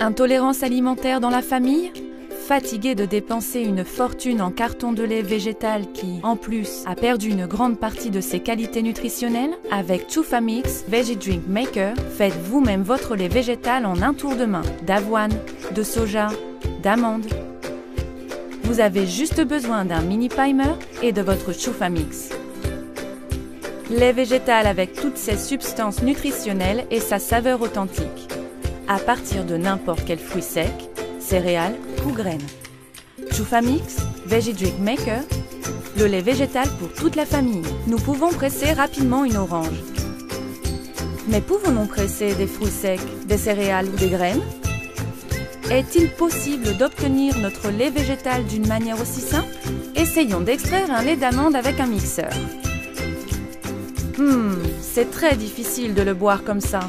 Intolérance alimentaire dans la famille? Fatigué de dépenser une fortune en carton de lait végétal qui, en plus, a perdu une grande partie de ses qualités nutritionnelles? Avec Chufamix Veggie Drink Maker, faites vous-même votre lait végétal en un tour de main, d'avoine, de soja, d'amandes. Vous avez juste besoin d'un mini primer et de votre Chufamix. Lait végétal avec toutes ses substances nutritionnelles et sa saveur authentique, à partir de n'importe quel fruit sec, céréales ou graines. Chufamix Veggie Drink Maker, le lait végétal pour toute la famille. Nous pouvons presser rapidement une orange. Mais pouvons-nous presser des fruits secs, des céréales ou des graines? Est-il possible d'obtenir notre lait végétal d'une manière aussi simple? Essayons d'extraire un lait d'amande avec un mixeur. C'est très difficile de le boire comme ça.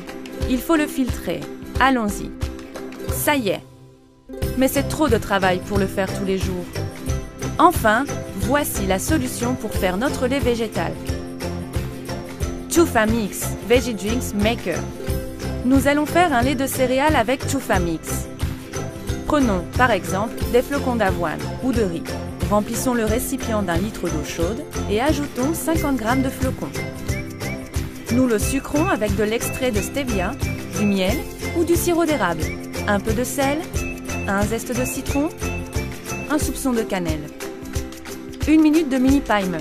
Il faut le filtrer. Allons-y. Ça y est. Mais c'est trop de travail pour le faire tous les jours. Enfin, voici la solution pour faire notre lait végétal. Chufamix Veggie Drinks Maker. Nous allons faire un lait de céréales avec Chufamix. Prenons, par exemple, des flocons d'avoine ou de riz. Remplissons le récipient d'1 litre d'eau chaude et ajoutons 50 g de flocons. Nous le sucrons avec de l'extrait de stevia, du miel ou du sirop d'érable, un peu de sel, un zeste de citron, un soupçon de cannelle. 1 minute de mini primer,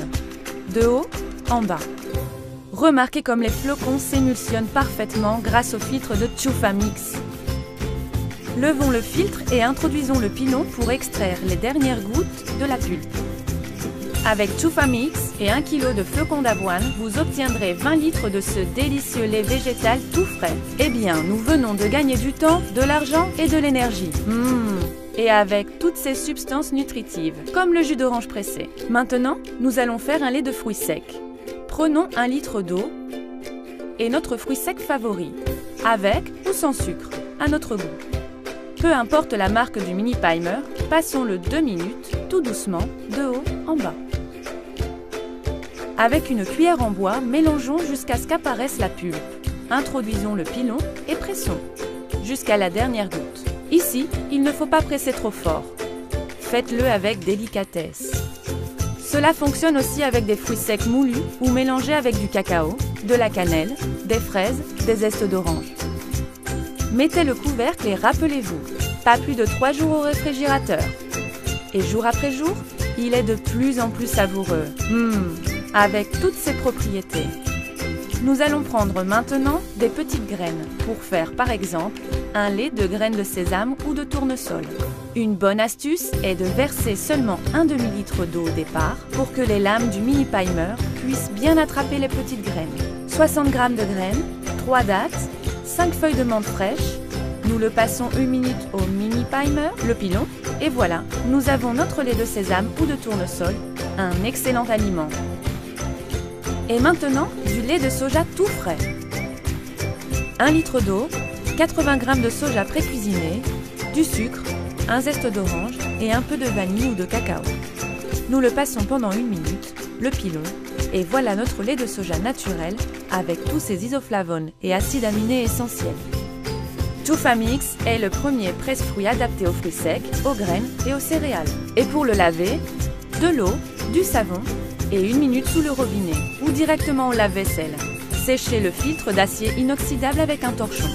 de haut en bas. Remarquez comme les flocons s'émulsionnent parfaitement grâce au filtre de Chufamix. Levons le filtre et introduisons le pilon pour extraire les dernières gouttes de la pulpe. Avec Chufamix et 1 kg de flocons d'avoine, vous obtiendrez 20 litres de ce délicieux lait végétal tout frais. Eh bien, nous venons de gagner du temps, de l'argent et de l'énergie. Et avec toutes ces substances nutritives, comme le jus d'orange pressé. Maintenant, nous allons faire un lait de fruits secs. Prenons 1 litre d'eau et notre fruit sec favori, avec ou sans sucre, à notre goût. Peu importe la marque du mini primer, passons-le 2 minutes, tout doucement, de haut en bas. Avec une cuillère en bois, mélangeons jusqu'à ce qu'apparaisse la pulpe. Introduisons le pilon et pressons, jusqu'à la dernière goutte. Ici, il ne faut pas presser trop fort. Faites-le avec délicatesse. Cela fonctionne aussi avec des fruits secs moulus ou mélangés avec du cacao, de la cannelle, des fraises, des zestes d'orange. Mettez le couvercle et rappelez-vous, pas plus de 3 jours au réfrigérateur. Et jour après jour, il est de plus en plus savoureux. Avec toutes ses propriétés. Nous allons prendre maintenant des petites graines pour faire par exemple un lait de graines de sésame ou de tournesol. Une bonne astuce est de verser seulement un demi-litre d'eau au départ pour que les lames du mini primer puissent bien attraper les petites graines. 60 g de graines, 3 dattes, 5 feuilles de menthe fraîche. Nous le passons 1 minute au mini primer, le pilon, et voilà, nous avons notre lait de sésame ou de tournesol, un excellent aliment. Et maintenant, du lait de soja tout frais. 1 litre d'eau, 80 g de soja pré-cuisiné, du sucre, un zeste d'orange et un peu de vanille ou de cacao. Nous le passons pendant 1 minute, le pilon, et voilà notre lait de soja naturel avec tous ses isoflavones et acides aminés essentiels. Chufamix est le premier presse-fruits adapté aux fruits secs, aux graines et aux céréales. Et pour le laver, de l'eau, du savon et 1 minute sous le robinet ou directement au lave-vaisselle. Séchez le filtre d'acier inoxydable avec un torchon.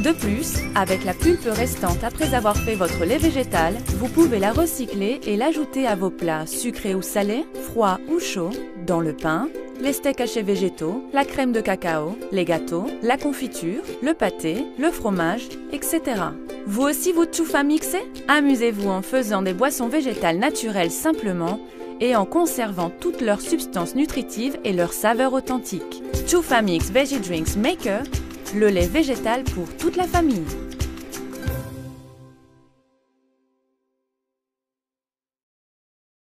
De plus, avec la pulpe restante après avoir fait votre lait végétal, vous pouvez la recycler et l'ajouter à vos plats sucrés ou salés, froids ou chauds, dans le pain, les steaks hachés végétaux, la crème de cacao, les gâteaux, la confiture, le pâté, le fromage, etc. Vous aussi vous Chufamixez? Amusez-vous en faisant des boissons végétales naturelles simplement et en conservant toutes leurs substances nutritives et leurs saveurs authentiques. Chufamix Veggie Drinks Maker, le lait végétal pour toute la famille.